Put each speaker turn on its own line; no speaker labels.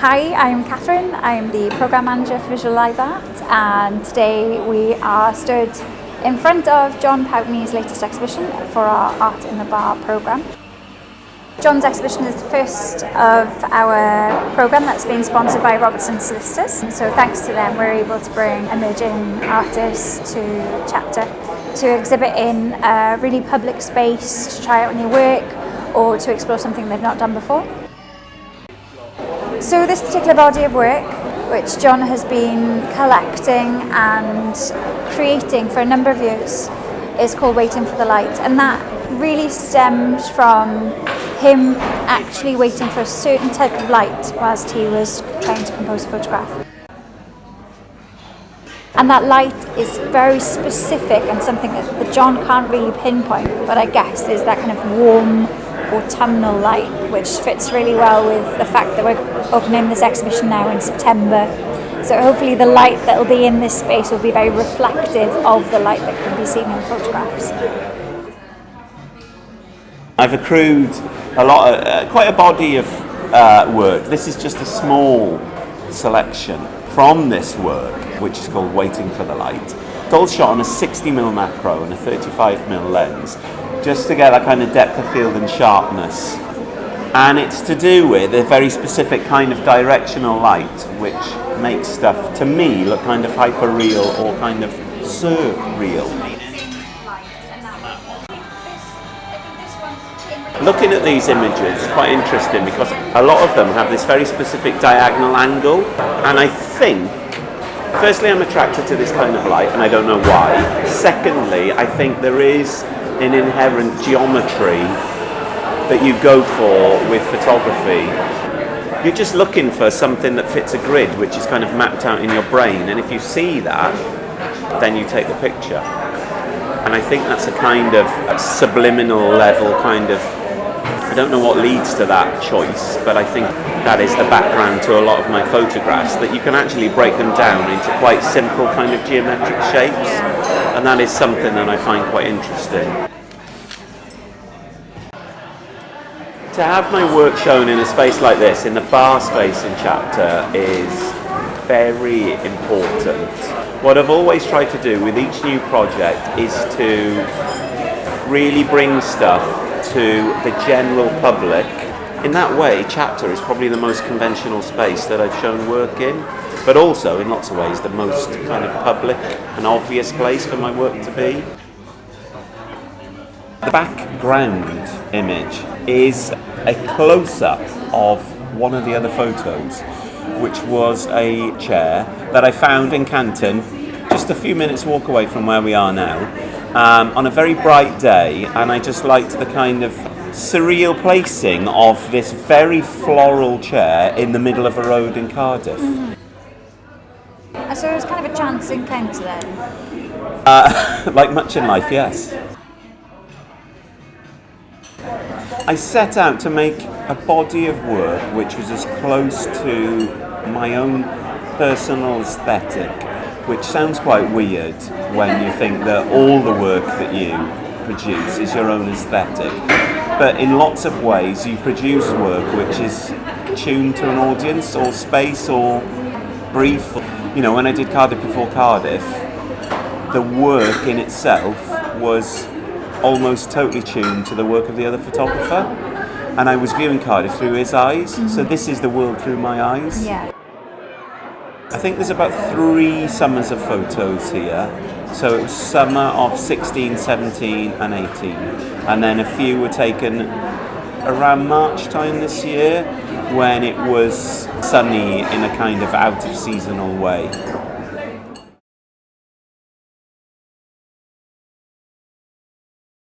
Hi, I'm Catherine. I'm the Programme Manager for Visual Live Art, and today we are stood in front of John Pountney's latest exhibition for our Art in the Bar programme. John's exhibition is the first of our programme that's been sponsored by Robertson Solicitors, and so thanks to them we're able to bring emerging artists to Chapter to exhibit in a really public space, to try out new work or to explore something they've not done before. So this particular body of work, which John has been collecting and creating for a number of years, is called Waiting for the Light, and that really stems from him actually waiting for a certain type of light whilst he was trying to compose a photograph. And that light is very specific and something that John can't really pinpoint, but I guess is that kind of warm autumnal light, which fits really well with the fact that we're opening this exhibition now in September. So hopefully the light that will be in this space will be very reflective of the light that can be seen in photographs.
I've accrued quite a body of work. This is just a small selection from this work, which is called Waiting for the Light. It's all shot on a 60mm macro and a 35mm lens, just to get that kind of depth of field and sharpness. And it's to do with a very specific kind of directional light, which makes stuff, to me, look kind of hyper-real or kind of surreal. Looking at these images is quite interesting because a lot of them have this very specific diagonal angle, and I think, firstly, I'm attracted to this kind of light, and I don't know why. Secondly, I think there is an inherent geometry that you go for with photography. You're just looking for something that fits a grid, which is kind of mapped out in your brain, and if you see that, then you take the picture. And I think that's a kind of a subliminal level kind of, I don't know what leads to that choice, but I think that is the background to a lot of my photographs, that you can actually break them down into quite simple kind of geometric shapes, and that is something that I find quite interesting. To have my work shown in a space like this, in the bar space in Chapter, is very important. What I've always tried to do with each new project is to really bring stuff to the general public. In that way, Chapter is probably the most conventional space that I've shown work in, but also in lots of ways the most kind of public and obvious place for my work to be. The background image is a close-up of one of the other photos, which was a chair that I found in Canton, just a few minutes walk away from where we are now, on a very bright day, and I just liked the kind of surreal placing of this very floral chair in the middle of a road in Cardiff.
Mm-hmm. So it was kind of a chance encounter then?
Like much in life, yes. I set out to make a body of work which was as close to my own personal aesthetic, which sounds quite weird when you think that all the work that you produce is your own aesthetic. But in lots of ways you produce work which is tuned to an audience or space or brief. You know, when I did Cardiff Before Cardiff, the work in itself was almost totally tuned to the work of the other photographer, and I was viewing Cardiff through his eyes, so this is the world through my eyes.
Yeah.
I think there's about 3 summers of photos here, so it was summer of 16, 17 and 18, and then a few were taken around March time this year when it was sunny in a kind of out of seasonal way.